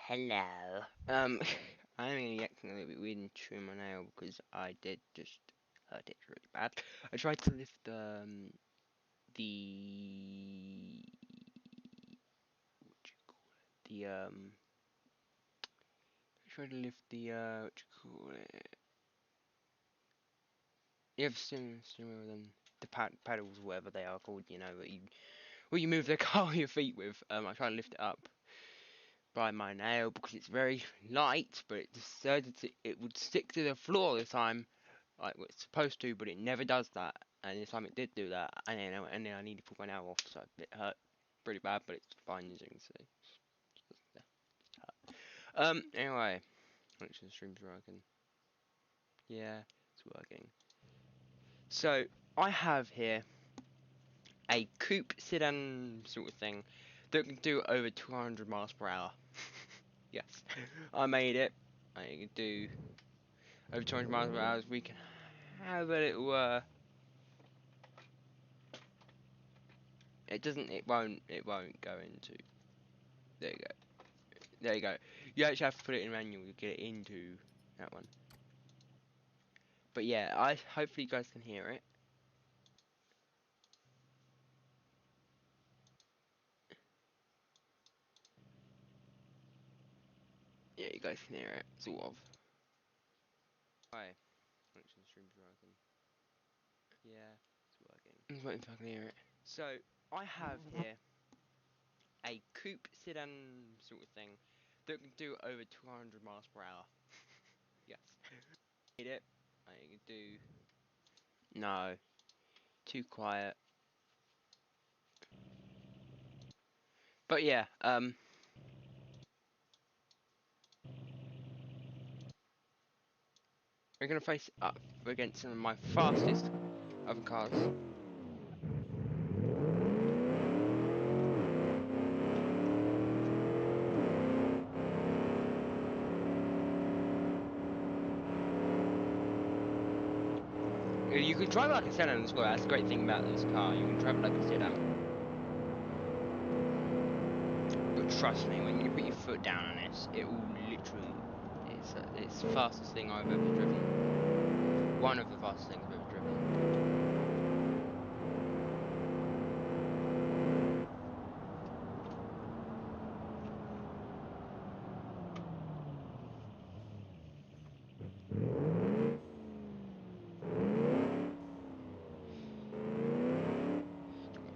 Hello. I'm gonna acting a little bit weird and trim my nail because I did just hurt it really bad. I tried to lift the what do you call it? I tried to lift the what do you call it? You have steering wheel and the paddles, whatever they are called, you know, what you move the car with your feet with. I tried to lift it up by my nail because it's very light, but it decided it would stick to the floor this time, like it's supposed to, but it never does that. And this time it did do that, and then I need to pull my nail off, so it hurt pretty bad, but it's fine as you can see. Anyway, make sure the stream's working. Yeah, it's working. So I have here a coupe sedan sort of thing that can do over 200 miles per hour. Yes, I made it. I can do over 200 miles per hour. We can have a little. It won't go into. There you go. There you go. You actually have to put it in manual to get it into that one. But yeah, hopefully you guys can hear it. Yeah, you guys can hear it, sort of. Hi. Actually, the stream's working. Yeah, it's working. I'm waiting if I can hear it. So I have here a coupe sedan sort of thing that can do over 200 miles per hour. Yes. Made it. I can do. No. Too quiet. But yeah, we're gonna face up against some of my fastest other cars. You can drive it like a sedan as well. That's the great thing about this car. You can drive it like a sedan. But trust me, when you put your foot down on this, it will literally. It's the fastest thing I've ever driven. One of the fastest things I've ever driven.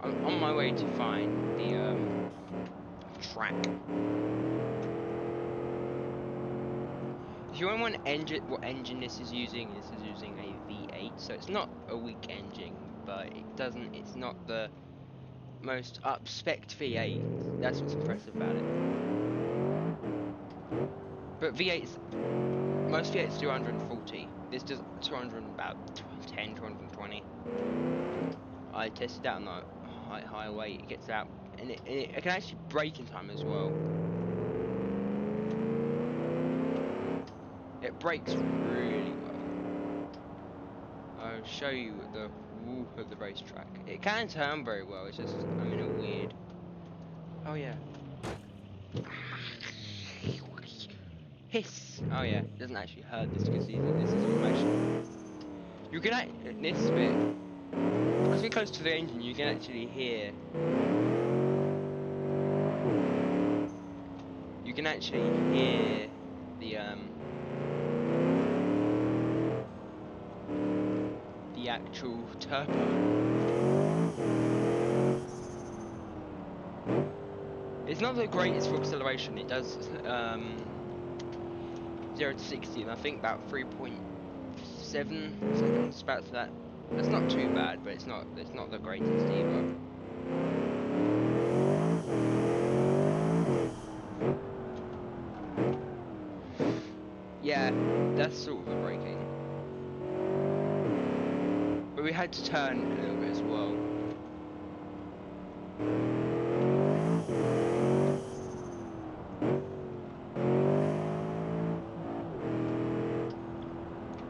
I'm on my way to find the track. If you want what engine this is using a V8, so it's not a weak engine, but it's not the most up-spec V8. That's what's impressive about it. But most V8s do 140. This does 200 about 10, 220. I tested that on the highway. It gets out, and it can actually brake in time as well. It brakes really well. I'll show you the woo of the racetrack. It can turn very well. It's just I'm in a weird. Oh yeah. Hiss. Oh yeah. It doesn't actually hurt this because this is automation. You can this bit because we're close to the engine. You can actually hear. You can actually hear the actual turbo. It's not the greatest for acceleration. It does 0 to 60 in I think about 3.7 seconds. About that. That's not too bad, but it's not the greatest either. Yeah, that's sort of the braking. But we had to turn a little bit as well.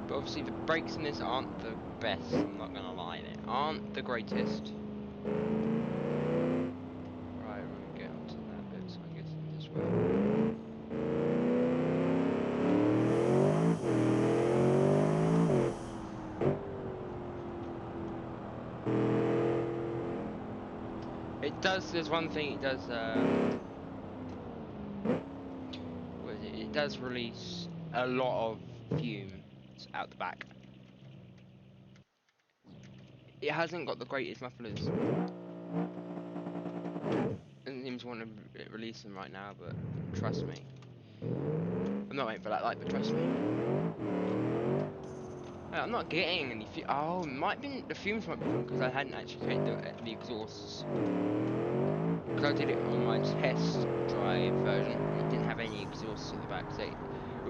But obviously the brakes in this aren't the best, I'm not gonna lie, they aren't the greatest. Right, we're gonna get onto that bit, so I guess in this way. does. There's one thing it does. What is it? It does release a lot of fumes out the back. It hasn't got the greatest mufflers. Doesn't seem to want to release them right now, but trust me. I'm not waiting for that light, but trust me. I'm not getting any fumes. Oh, might be the fumes might be from because I hadn't actually created the exhausts. Because I did it on my test drive version, and it didn't have any exhausts at the back. So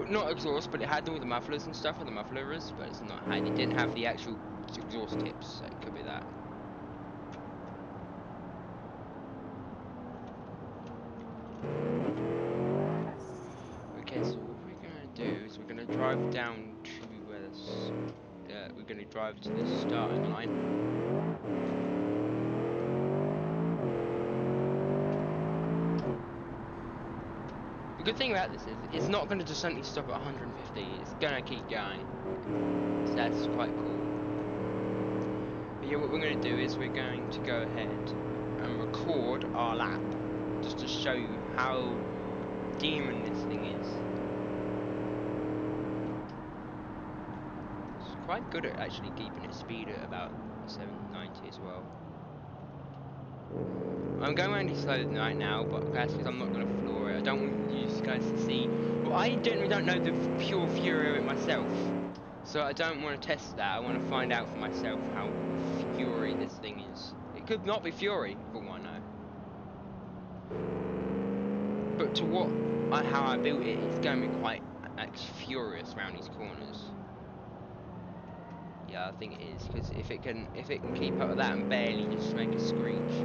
not exhaust, but it had all the mufflers and stuff, where the muffler is, but it's not. It didn't have the actual exhaust tips. So it could be that. Okay, so what we're gonna do is we're gonna drive down to where this. We're gonna drive to the starting line. The good thing about this is it's not going to just suddenly stop at 150. It's going to keep going. So that's quite cool. But yeah, what we're going to do is we're going to go ahead and record our lap just to show you how demon this thing is. It's quite good at actually keeping its speed at about 790 as well. I'm going around it slow right now, but that's because I'm not going to floor it. I don't want you guys to see. Well, I generally don't know the pure fury of it myself, so I don't want to test that. I want to find out for myself how fury this thing is. It could not be fury, for one I know. But to how I built it, it's going to be quite like furious around these corners. Yeah, I think it is, because if it can keep up with that and barely just make a screech,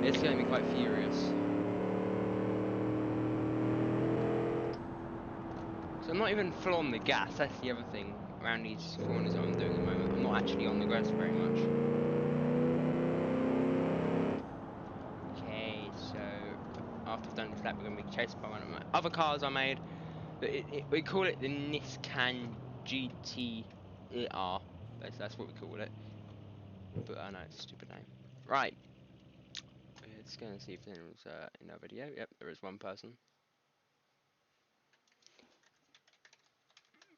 it's going to be quite furious. So I'm not even full on the gas, that's the other thing around these corners that I'm doing at the moment. I'm not actually on the gas very much. Okay, so after I've done this lap, we're going to be chased by one of my other cars I made. We call it the Nissan GT-R. That's what we call it. But I know, it's a stupid name. Right. Let's go and see if there's in our video. Yep, there is one person.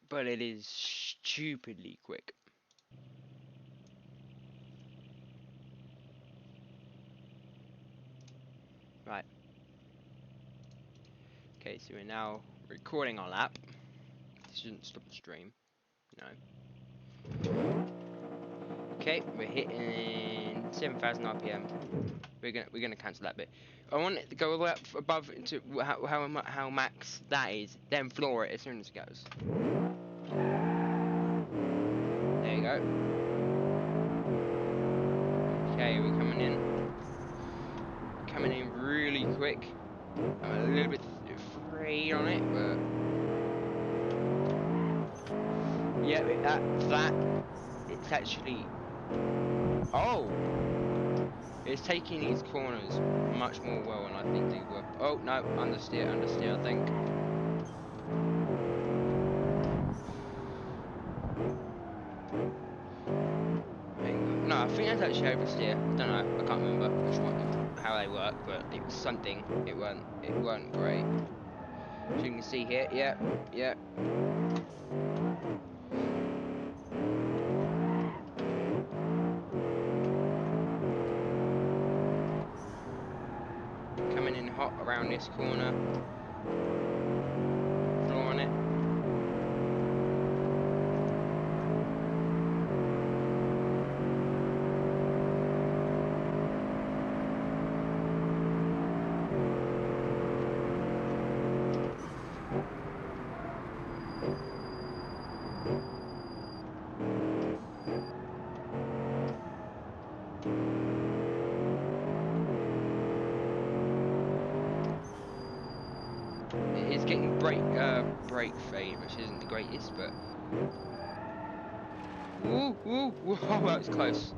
But it is stupidly quick. Right. Okay, so we're now recording our lap. This shouldn't stop the stream. No. Okay, we're hitting 7,000 RPM. We're gonna cancel that bit. I want it to go all the way up above into how max that is, then floor it as soon as it goes. There you go. Okay, we're coming in. Coming in really quick. I'm a little bit afraid on it, but yeah, it's actually. Oh, it's taking these corners much more well than I think they were. Oh no, understeer, I think. No, I think that's actually oversteer. I don't know. I can't remember which one, how they work, but it was something. It weren't great. So you can see here. Yeah. Coming in hot around this corner. Flooring it. It's getting brake fade, which isn't the greatest, but woo, that was close.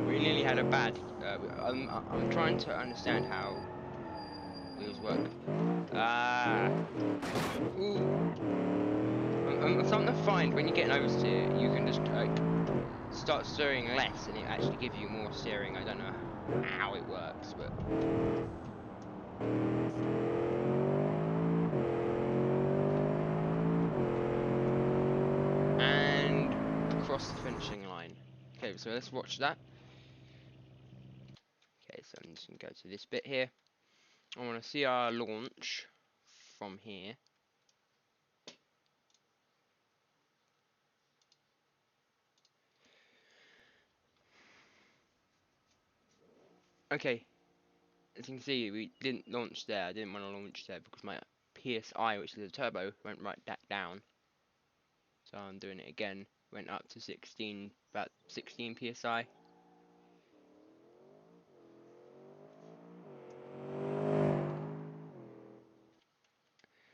We nearly had a bad. I'm trying to understand how wheels work. Ooh. I'm starting to find when you get an oversteer, you can just like start steering less, and it actually gives you more steering. I don't know how it works, but and across the finishing line. Okay, so let's watch that. Okay, so I'm just gonna go to this bit here. I want to see our launch from here. Okay, as you can see, we didn't launch there. I didn't want to launch there because my PSI, which is a turbo, went right back down. So I'm doing it again. Went up to 16, about 16 PSI.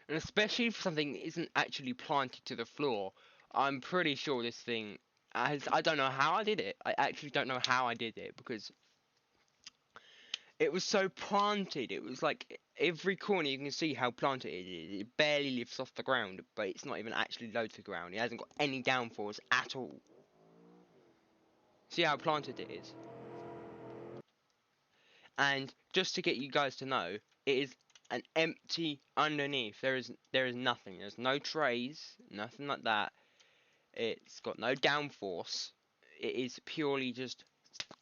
And especially if something isn't actually planted to the floor, I'm pretty sure this thing has, I don't know how I did it. I actually don't know how I did it because it was so planted. It was like every corner you can see how planted it is. It barely lifts off the ground, but it's not even actually low to the ground. It hasn't got any downforce at all. See how planted it is? And just to get you guys to know, it is an empty underneath. There is nothing. There's no trays, nothing like that. It's got no downforce. It is purely just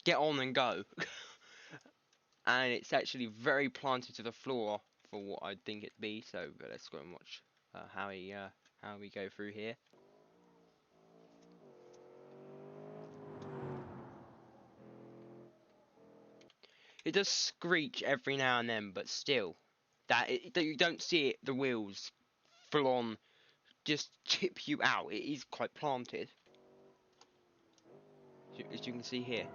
get on and go. And it's actually very planted to the floor for what I think it be. So let's go and watch how we go through here. It does screech every now and then, but still, you don't see it. The wheels full on just tip you out. It is quite planted, as you can see here.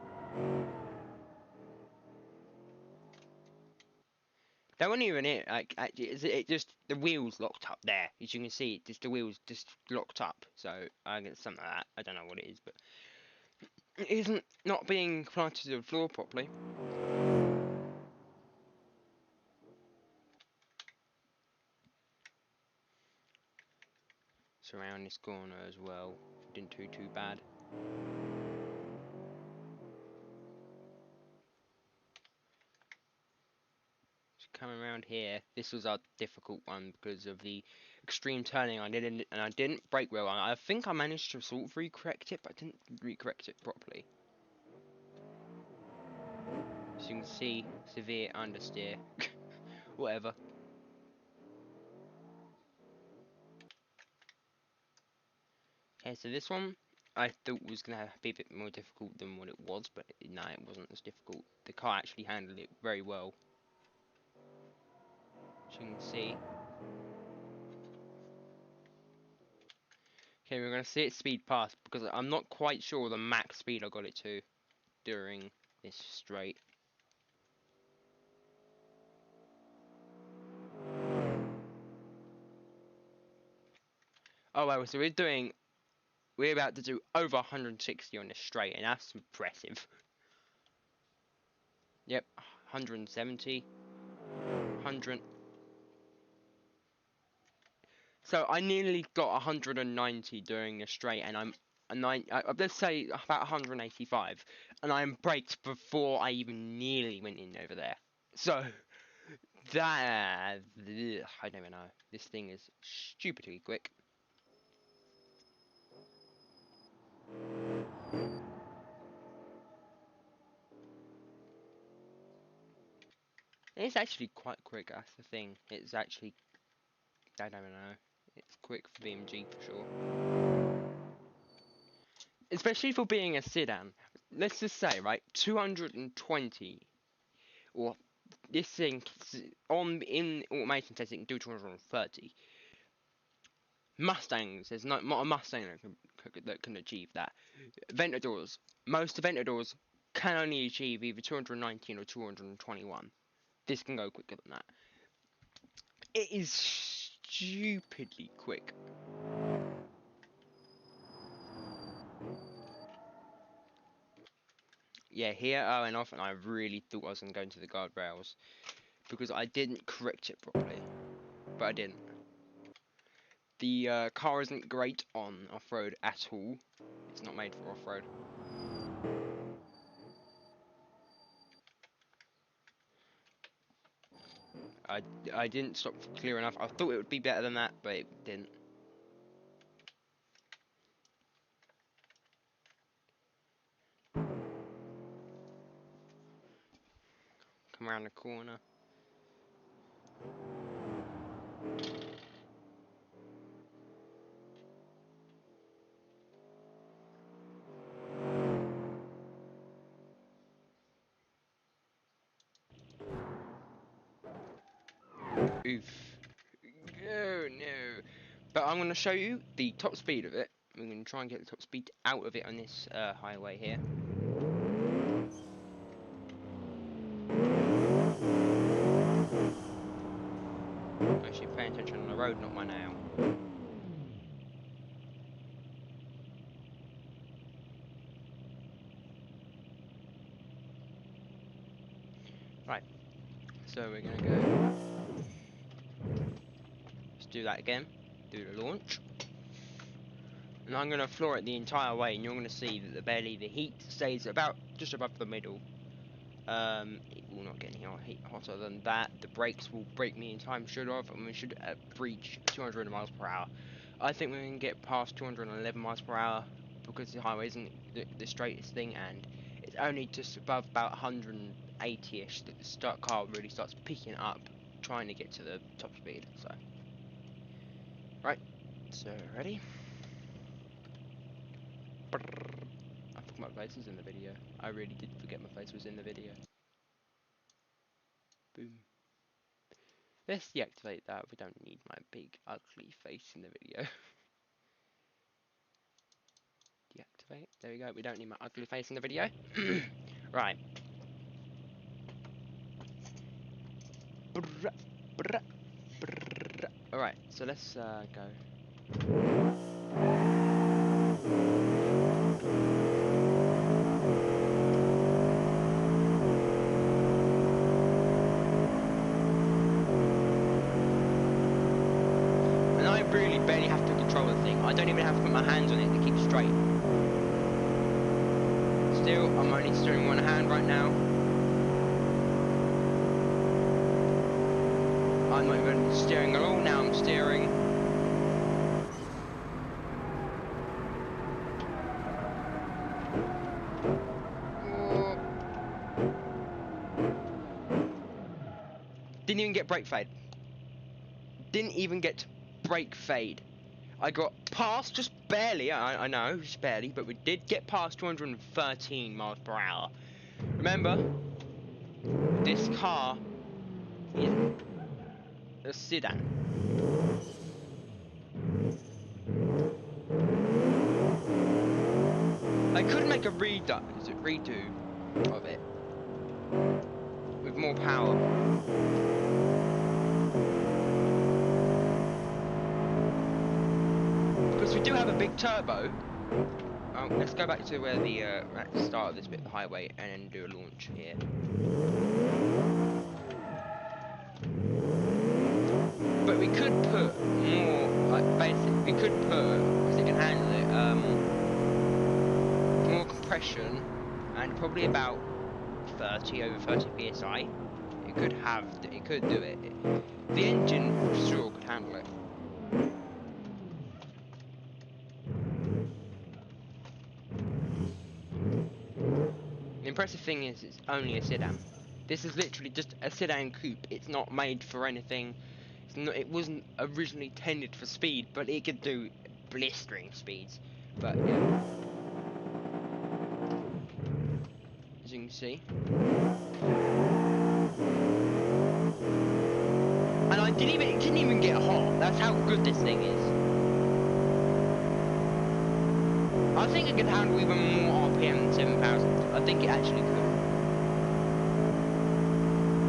That wasn't even it. Like, it just the wheels locked up there, as you can see. Just the wheels just locked up. So I get something like that. I don't know what it is, but it isn't not being planted to the floor properly. Surround this corner as well. Didn't do too bad. Coming around here, this was a difficult one because of the extreme turning I did, and I didn't brake well. I think I managed to sort of recorrect it, but I didn't recorrect it properly. As you can see, severe understeer. Whatever. Okay, so this one I thought was gonna be a bit more difficult than what it was, but no, it wasn't as difficult. The car actually handled it very well. As you can see. Okay, we're gonna see its speed pass because I'm not quite sure the max speed I got it to during this straight. Oh well, so we're about to do over 160 on this straight, and that's impressive. Yep, 170, 100. So I nearly got 190 during the straight, and let's say about 185, and I'm braked before I even nearly went in over there. So that I don't even know. This thing is stupidly quick. It's actually quite quick. That's the thing. It's actually I don't even know. It's quick for BMG for sure. Especially for being a sedan. Let's just say, right, 220, or this thing in automation testing can do 230. Mustangs, there's not a Mustang that can achieve that. Aventadors, most Aventadors can only achieve either 219 or 221. This can go quicker than that. It is stupidly quick. Yeah, here I went off and I really thought I was going to go into the guardrails because I didn't correct it properly, but I didn't. The car isn't great on off-road at all. It's not made for off-road. I didn't stop clear enough. I thought it would be better than that, but it didn't. Come around the corner. Oof. Oh no. But I'm going to show you the top speed of it. I'm going to try and get the top speed out of it on this highway here. Actually paying attention on the road, not my nail. Right. So we're going to go. Let's do that again. Do the launch. And I'm going to floor it the entire way, and you're going to see that the heat stays about just above the middle. It will not get any hotter than that. The brakes will brake me in time, should have, and we should reach 200 miles per hour. I think we can get past 211 miles per hour because the highway isn't the straightest thing, and it's only just above about 180ish that the car really starts picking up, trying to get to the top speed. So, right, so ready. I forgot my face was in the video. I really did forget my face was in the video. Boom. Let's deactivate that. We don't need my big ugly face in the video. Deactivate. There we go. We don't need my ugly face in the video. Right. Alright, so let's go. And I really barely have to control the thing. I don't even have to put my hands on it to keep straight. Still, I'm only steering one hand right now. I'm not even steering at all, now I'm steering. Didn't even get brake fade. Didn't even get brake fade. I got past, just barely, I know, just barely, but we did get past 213 miles per hour. Remember, this car is a sedan. I could make a redo of it with more power. Because we do have a big turbo. Let's go back to where the at the start of this bit of the highway and then do a launch here. But we could put more, like basically, we could put, because it can handle it, more compression and probably about 30 over 30 psi. It could do it. The engine for sure could handle it. The impressive thing is it's only a sedan. This is literally just a sedan coupe. It's not made for anything. It wasn't originally intended for speed, but it could do blistering speeds. But yeah, as you can see, and it didn't even get hot. That's how good this thing is. I think it could handle even more RPM than 7,000. I think it actually could.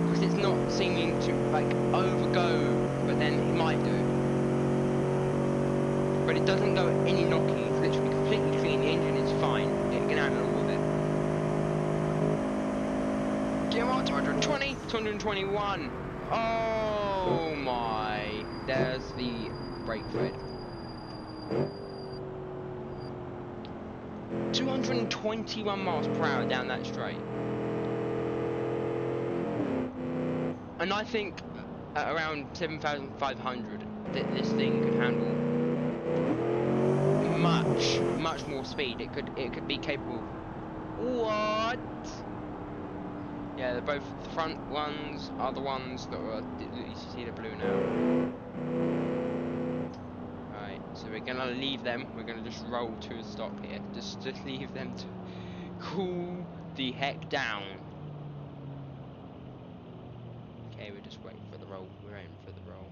Because it's not seeming to, like, overgo, but then it might do. But it doesn't go any knocking. It's literally completely clean. The engine is fine. It can handle all of it. GMR 220, 221. Oh my. There's the brake fade. 221 miles per hour down that straight. And I think at around 7,500, this thing could handle much more speed. It could be capable. What? Yeah, they're both the front ones are the ones that are. You see the blue now. Right, so we're gonna leave them. We're gonna just roll to a stop here. Just leave them to cool the heck down. Okay, we're just waiting for the roll. We're waiting for the roll.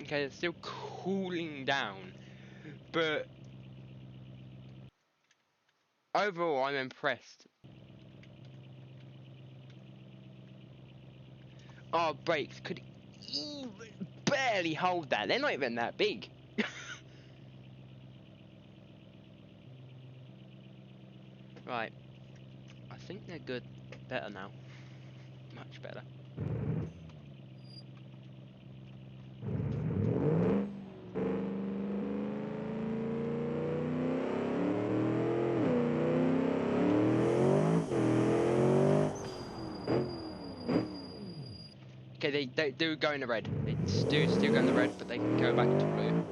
Okay, it's still cooling down, but overall, I'm impressed. Our brakes could even barely hold that. They're not even that big. Right, I think they're good. Better now. Much better. Okay, they do go in the red. They do still go in the red, but they can go back to blue.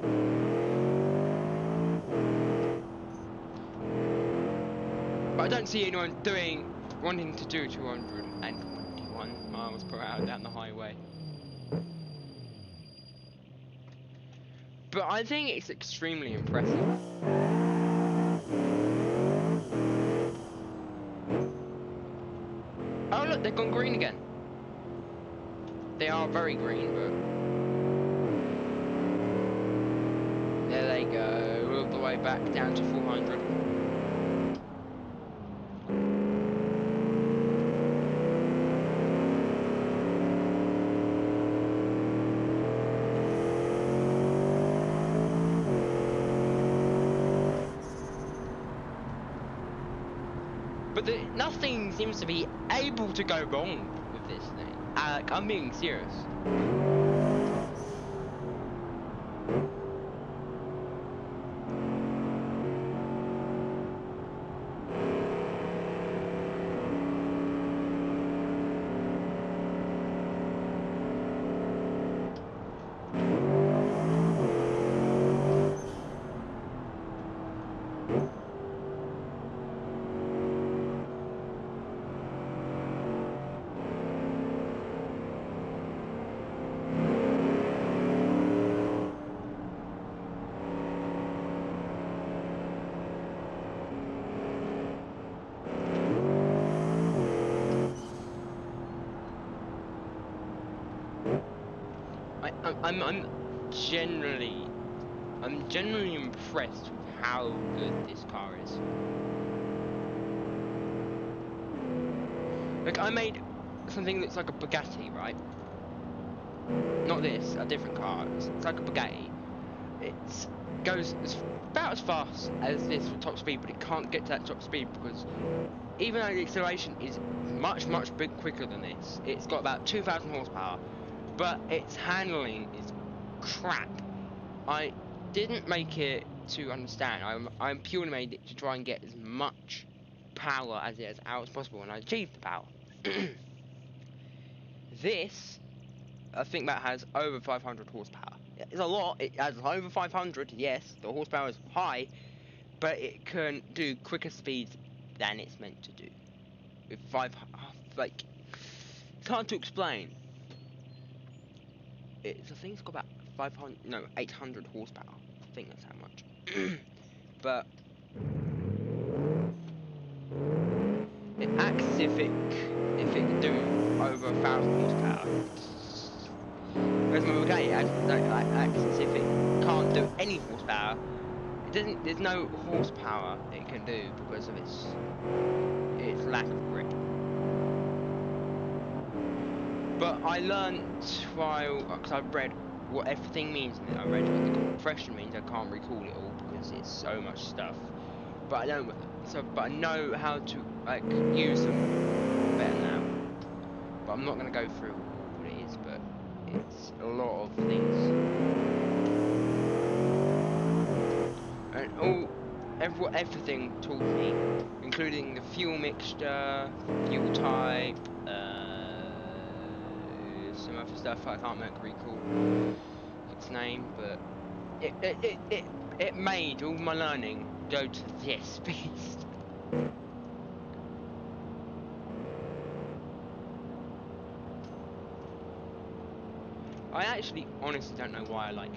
But I don't see anyone wanting to do 221 miles per hour down the highway. But I think it's extremely impressive. Oh look, they've gone green again. They are very green, but there they go, all the way back down to 400. But nothing seems to be able to go wrong with this thing. I'm being serious. I'm generally impressed with how good this car is. Like, I made something that's like a Bugatti, right? Not this, a different car. It's like a Bugatti. It goes about as fast as this for top speed, but it can't get to that top speed because even though the acceleration is much quicker than this, it's got about 2,000 horsepower, but its handling is crap. I didn't make it to understand. I'm purely made it to try and get as much power as out as possible, and I achieved the power. This, I think that has over 500 horsepower. It's a lot. It has over 500. Yes, the horsepower is high, but it can do quicker speeds than it's meant to do. With like, it's hard to explain. I think it's got about 500, no, 800 horsepower. I think that's how much. But it acts as if it could do over 1,000 horsepower. Whereas my Bugatti acts as if it can't do any horsepower. It doesn't. There's no horsepower it can do because of its lack of grip. But I learned while, because I've read what everything means, and I read what the compression means. I can't recall it all because it's so much stuff. But I don't. But I know how to like use them better now. But I'm not gonna go through what it is. But it's a lot of things. And everything taught me, including the fuel mixture, fuel type, some other stuff I can't recall its name, but it made all my learning go to this beast. I actually honestly don't know why I like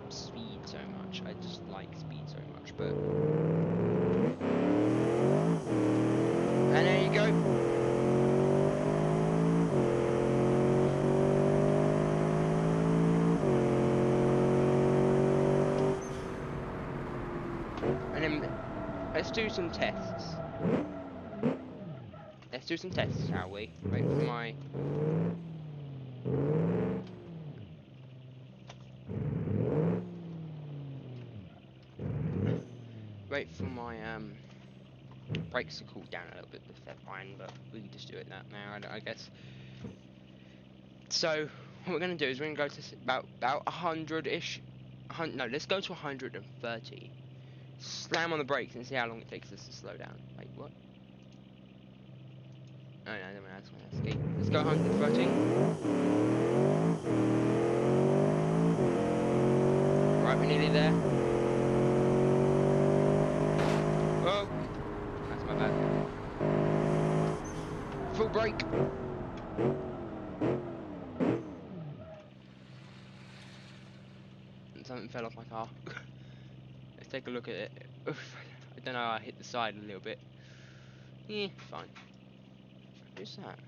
speed so much. I just like speed so much, but... And there you go. And then let's do some tests. Let's do some tests, shall we? Wait for my... Wait for my brakes to cool down a little bit if they're fine, but we can just do it that now, I guess. So what we're gonna do is we're gonna go to about 100-ish. No, let's go to 130. Slam on the brakes and see how long it takes us to slow down. Wait, what? Oh no, that's okay. Let's go 130. Right, we're nearly there. Oh, that's my bad. Full brake. Something fell off my car. Let's take a look at it. Oof, I don't know, I hit the side a little bit. Yeah, fine. Who's that?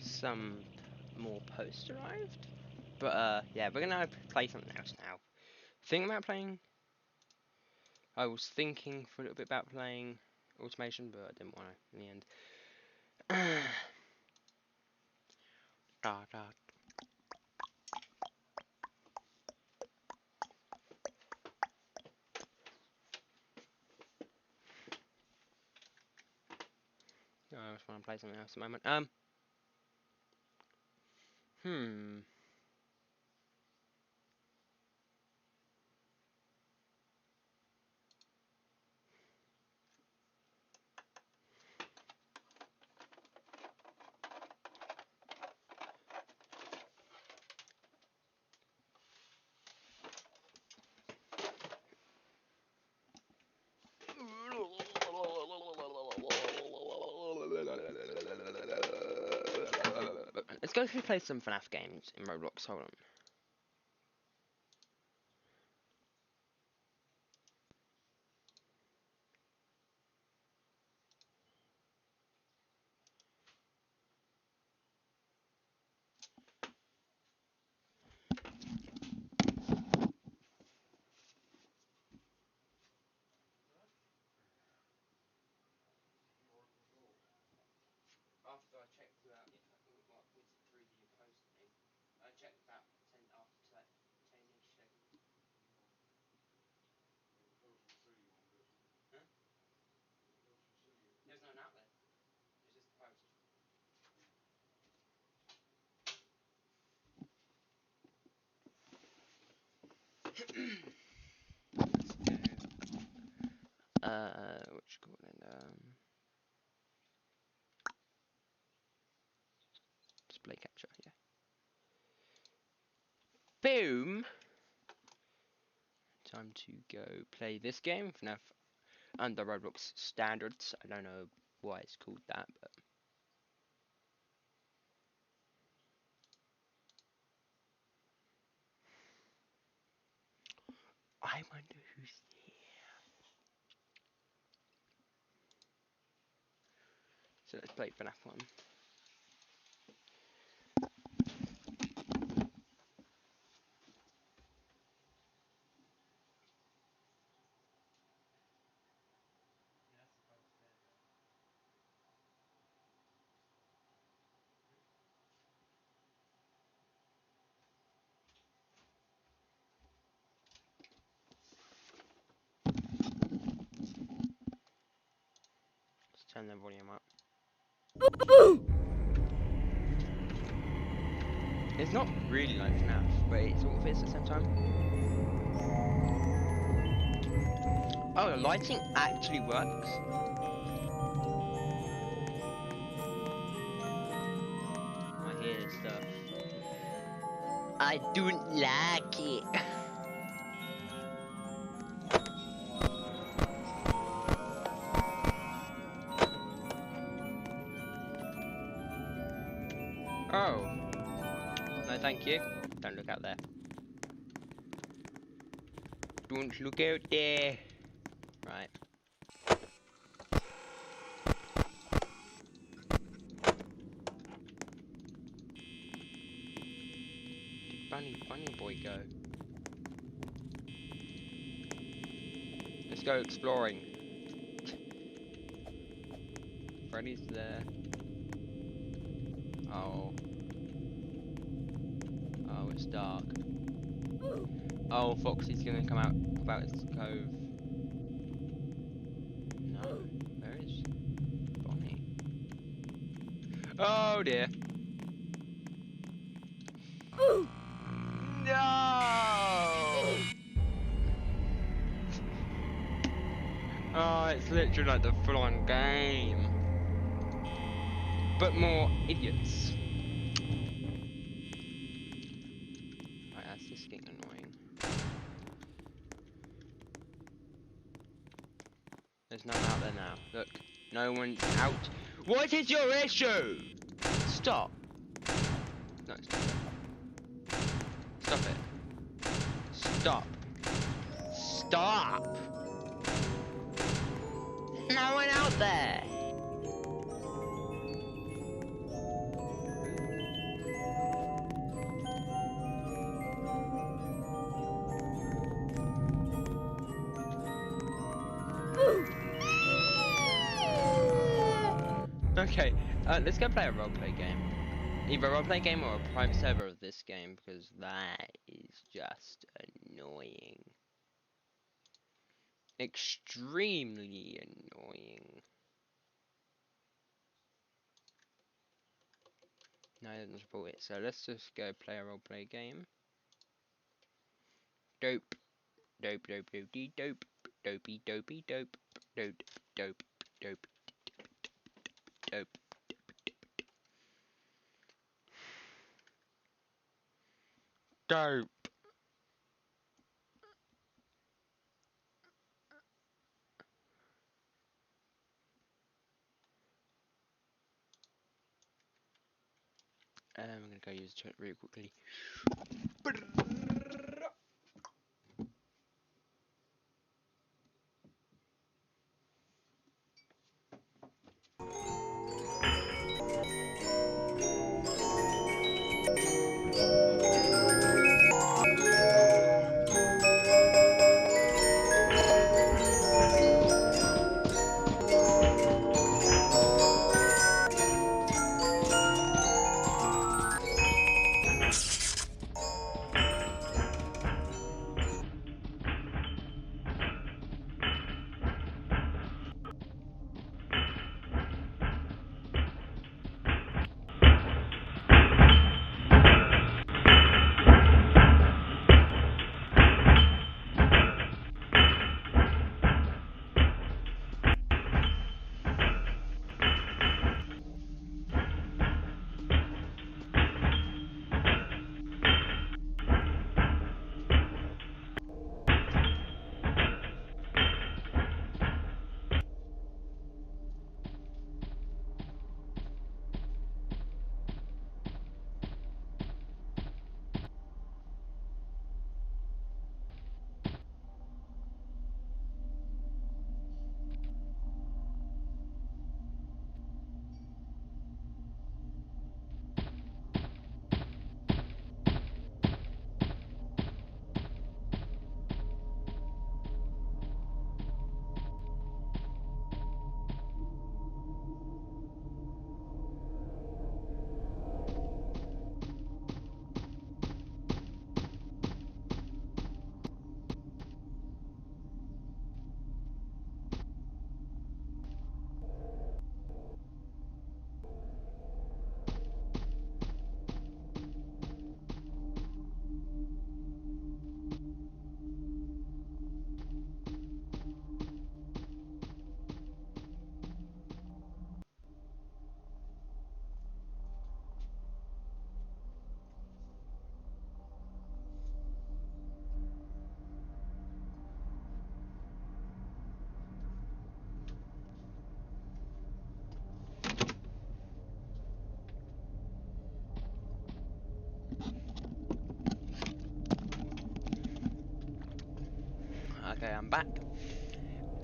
Some more posts arrived. But yeah, we're gonna play something else now. Thinking about playing... I was thinking for a little bit about playing Automation, but I didn't want to in the end. Da, da. I just want to play something else at the moment. Hmm. Let's go play some FNAF games in Roblox. Hold on. After I checked about if I can what was through the post thing, I checked about 10 after 10-ish seconds. Huh? There's no outlet. It's just the post. Just go in, display capture, yeah. Boom! Time to go play this game, FNAF under Roblox standards. I don't know why it's called that, but I wonder who's here. So let's play FNAF 1. Let's turn the volume up. It's not really like FNAF, but it sort of is at the same time. Oh, the lighting actually works. I hear stuff. I don't like it. Oh. No, thank you. Don't look out there. Don't look out there. Right. Bunny boy go? Let's go exploring. Freddy's there. Oh. Oh, it's dark. Oh, Foxy's gonna come out about his cove. No, where is Bonnie? Oh dear. No! Oh, it's literally like the full-on game. But more idiots. Right, that's just getting annoying. There's no one out there now. Look, no one's out. What is your issue? Stop. No, stop it. Stop it. Stop. Stop. No one out there. Okay, let's go play a roleplay game. Either a roleplay game or a private server of this game, because that is just annoying. Extremely annoying. No, it doesn't support it, so let's just go play a roleplay game. Dope. Dope, dope, dope, dope, dopey, dopey, dope, dope, dope, dope, dope. Dope. I'm gonna go use the chat really quickly. I'm back.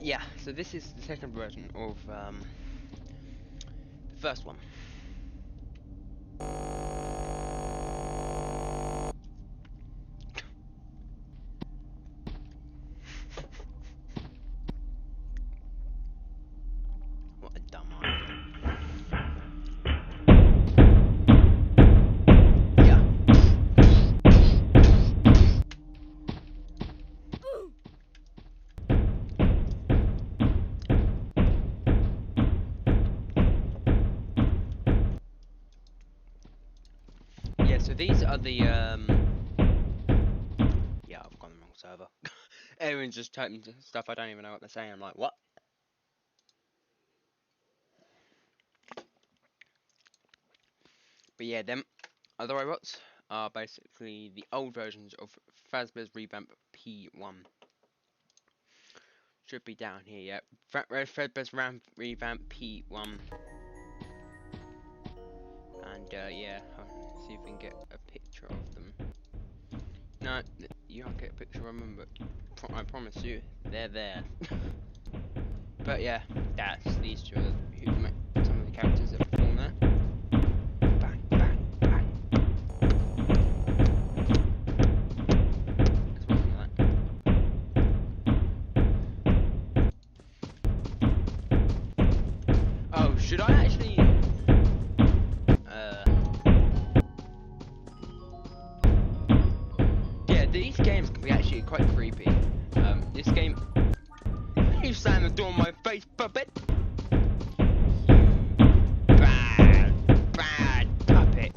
Yeah, so this is the second version of the first one. What a dumb idea. Yeah, so these are the yeah, I've gone the wrong server. Everyone's just typing stuff I don't even know what they're saying. I'm like, what? But yeah, them other robots are basically the old versions of Fazbear's Revamp P1. Should be down here, yeah. Fazbear's Revamp P1. And yeah, I'll see if we can get a picture of them. No, you can't get a picture of them, but I promise you, they're there. But yeah, that's these two are some of the characters that perform there. Bang, bang, bang. That's what like. Oh, should I actually? Yeah, these games can be actually quite creepy. This game. You slammed the door in my face, puppet! You bad puppet.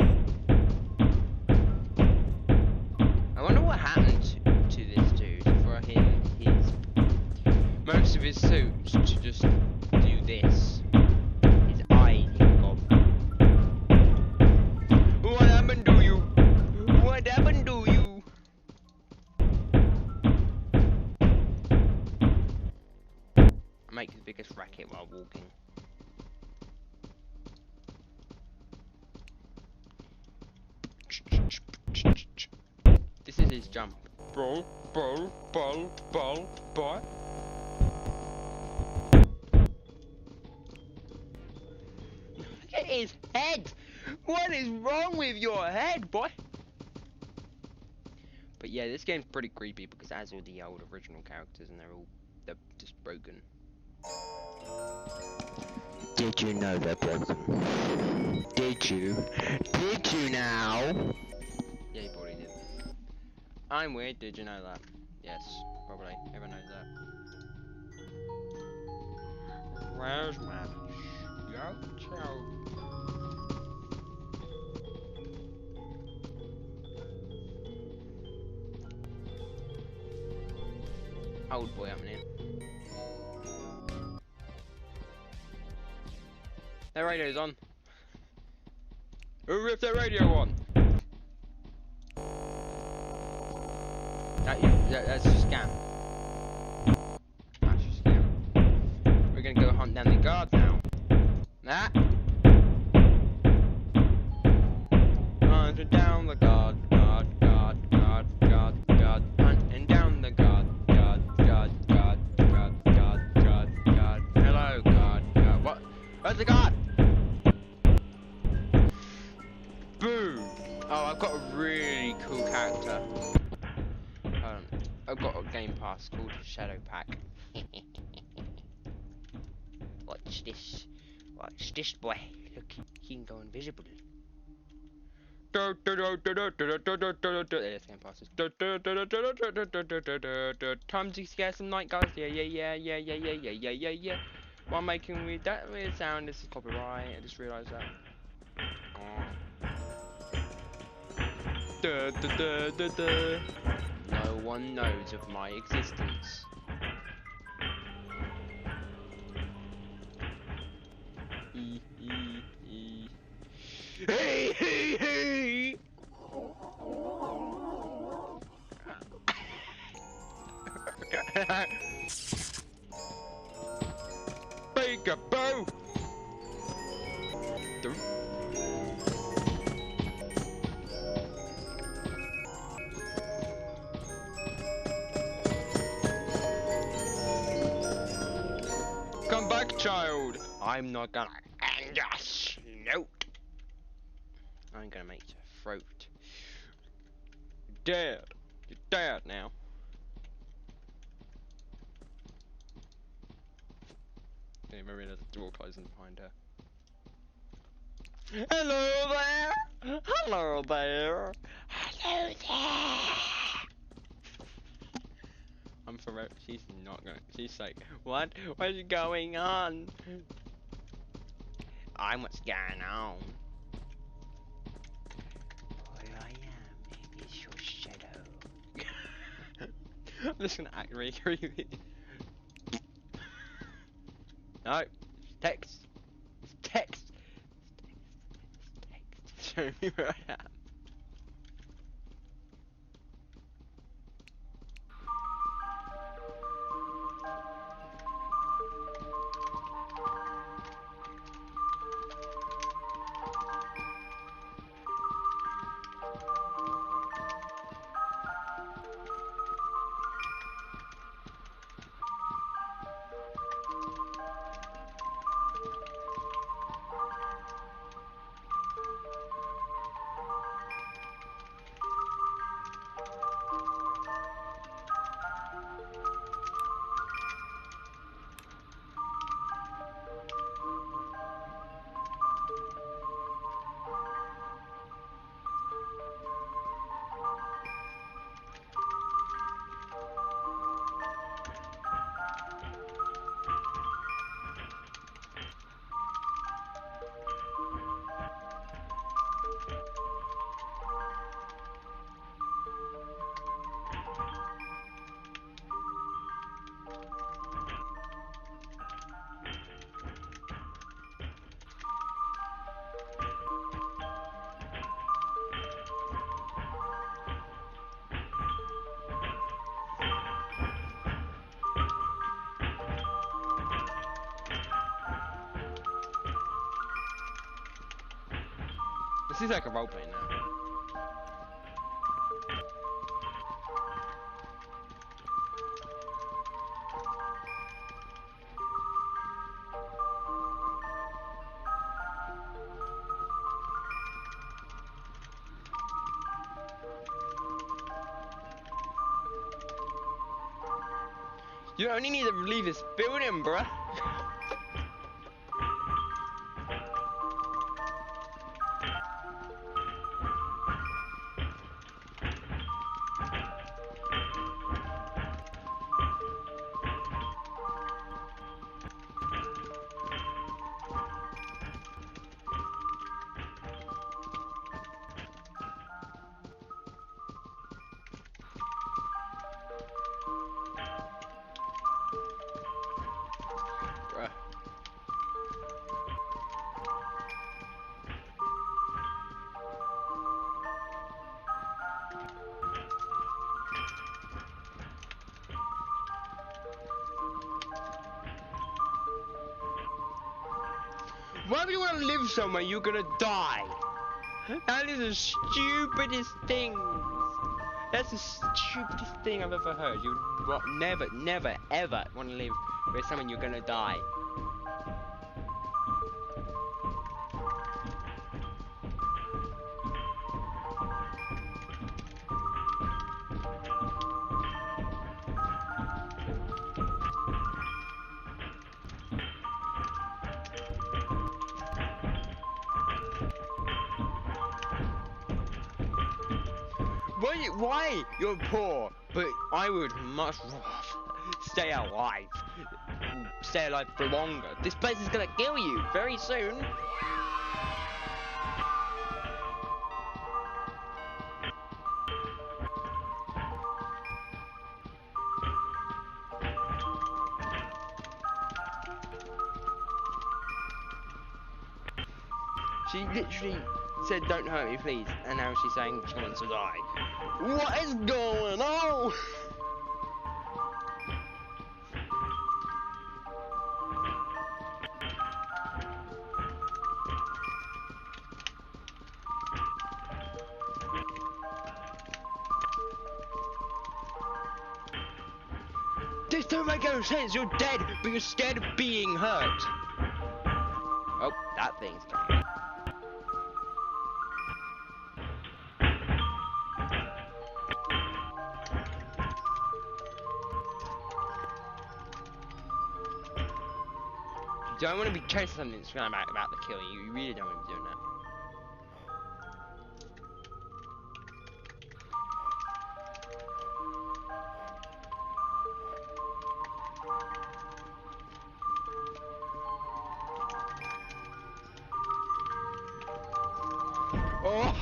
I wonder what happened to this dude for him, most of his suits to just do this. His eyes gone. What happened to you? What happened to you? I make the biggest racket while walking. This is his jump. Ball. Look at his head! What is wrong with your head, boy? But yeah, this game's pretty creepy because it has all the old original characters and they're just broken. Did you know they're broken? Did you? Did you now? Yeah, you probably did. I'm weird, did you know that? Yes, probably. Everyone knows that. Where's my yo-cho? Old boy up in here. Their radio's on. Who ripped their radio on? That's a scam. That's a scam. We're gonna go hunt down the guard now. Nah. Hunting down the guard. Hunting down the guard. Hello, guard. What? Where's the guard? Boo! Oh, I've got a really cool character. I've got a game pass called Shadow Pack. Watch this. Watch this, boy. Look, he can go invisible. There's game passes. Time to scare some night guys. Yeah. While making that weird sound, this is copyright. I just realised that. No one knows of my existence. Hey! Peekaboo! I'm not gonna end your snout. I'm gonna make your throat. You're dead. You're dead now. Okay, Marina's door closing behind her. Hello there! Hello there! Hello there! I'm forever. She's not gonna. She's like, what? What's going on? I'm what's going on. All I am is your shadow. I'm just gonna act really creepy. No, text. It's text. It's text. Show me where I am. This is like a roleplay now. You only need to leave this building, bruh. Bruh. Why do you want to live somewhere you're gonna die? That is the stupidest thing. That's the stupidest thing I've ever heard. You never, never, ever want to live with someone you're gonna die. Why? You're poor, but I would much rather stay alive. Stay alive for longer. This place is gonna kill you very soon. She literally said, "Don't hurt me, please," and now she's saying she wants to die. What is going on? This don't make any sense. You're dead, but you're scared of being hurt. Oh, that thing's coming. You don't want to be chasing something that's about to kill you. You really don't want to be doing that. Oh!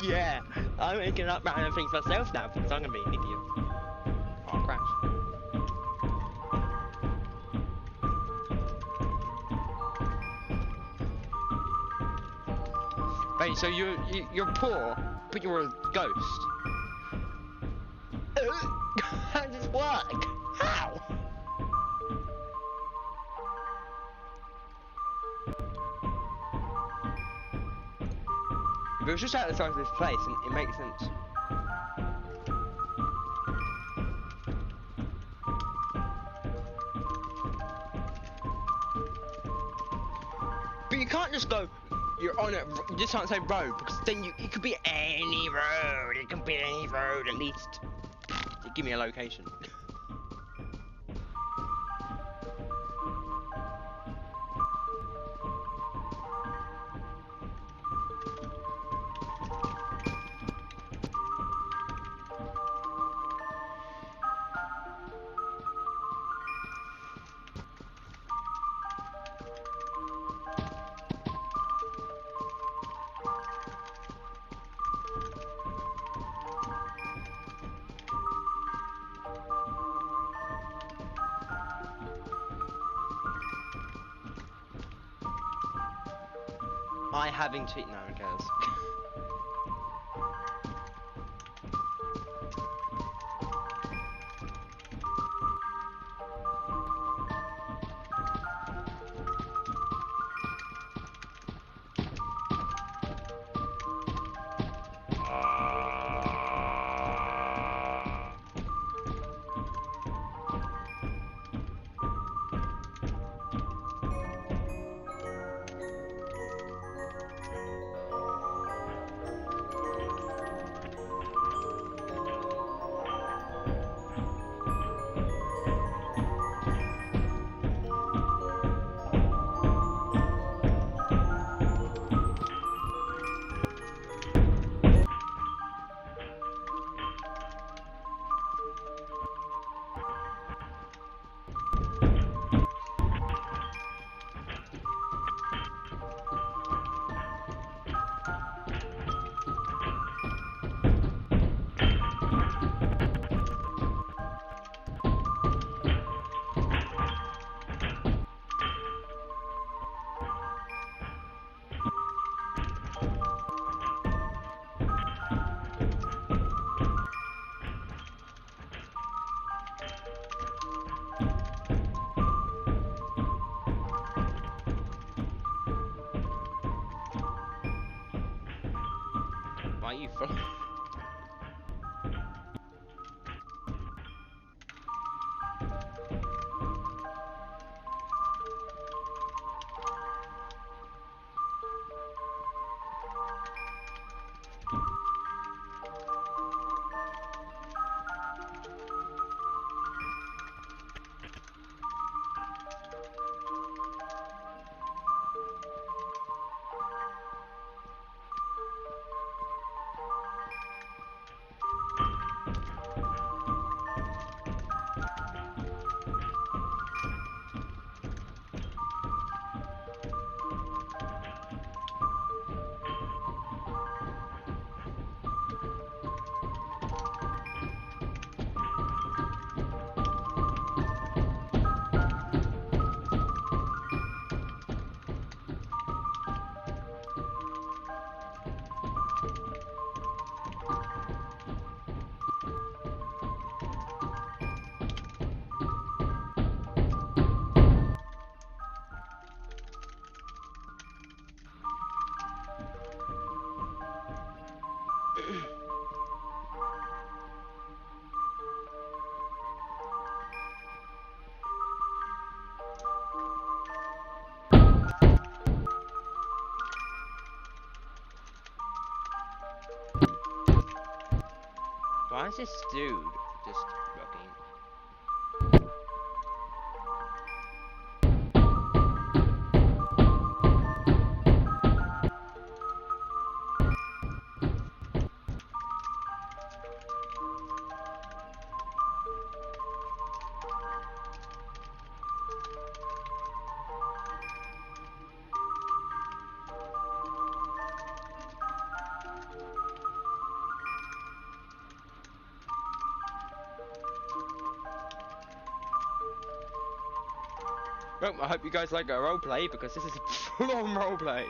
Yeah, I'm making up random things myself now because I'm gonna be an idiot. Oh, crash. Wait, so you're poor, but you're a ghost? How does this work? How? If it was just out the side of this place, and it makes sense. But you can't just go, you're on it, you just can't say road, because then it could be any road, it could be any road at least. Give me a location. I having cheat now, who cares? Why are you following? Why is this dude just fucking... Well, I hope you guys like our roleplay, because this is a full-on roleplay.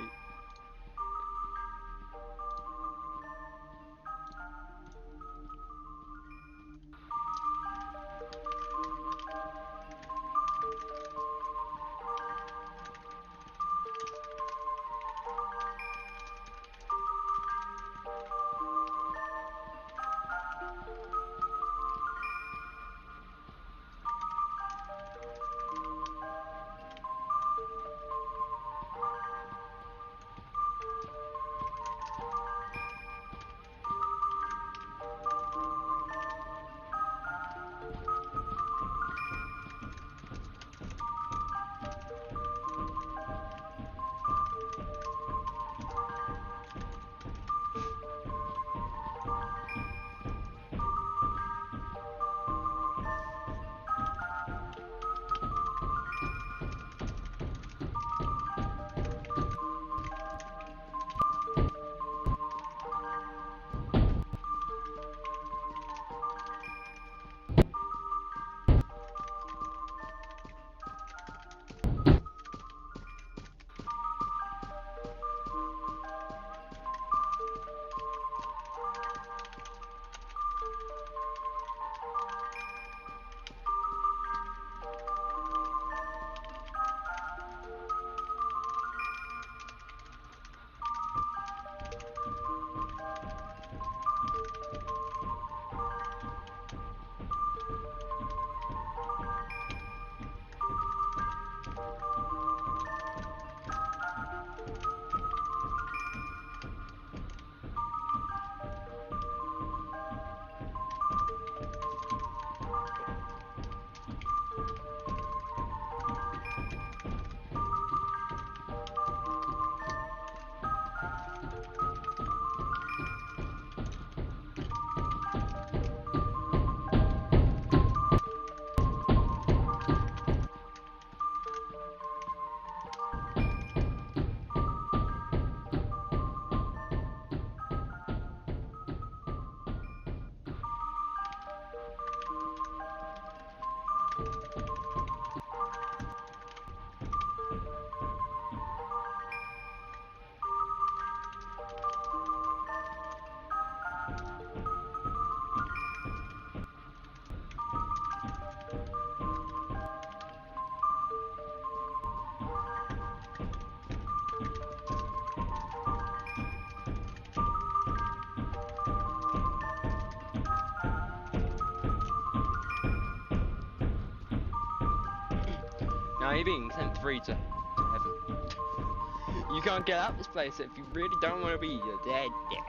Now you're being sent through to heaven. You can't get out of this place if you really don't want to be. You're dead, dead.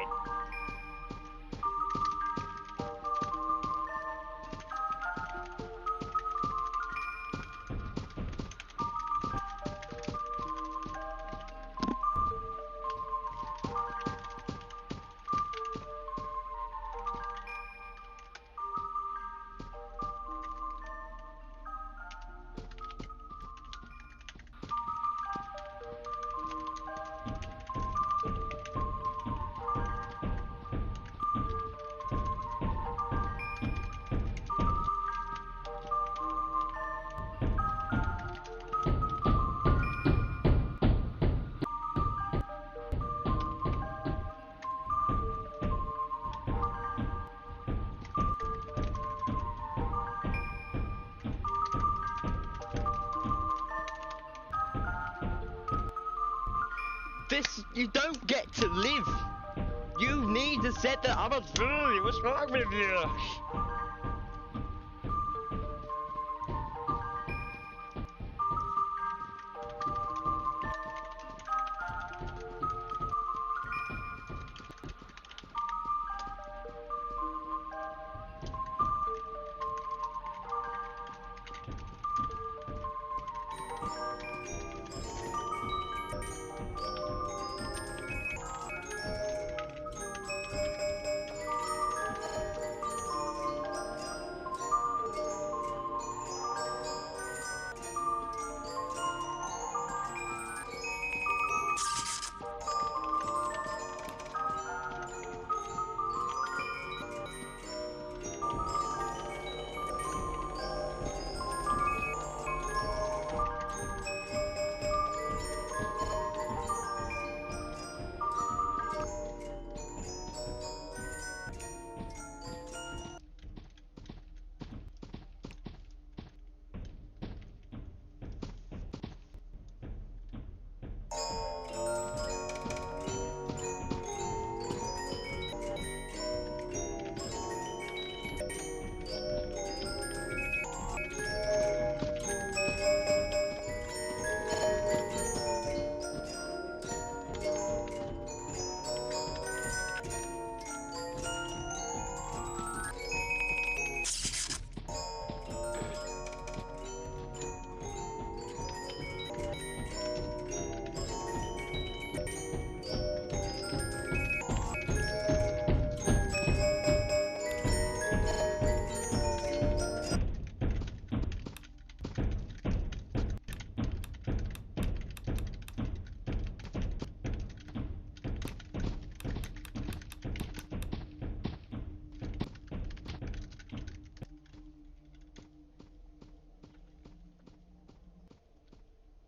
This, you don't get to live. You need to set the other free. What's wrong with you?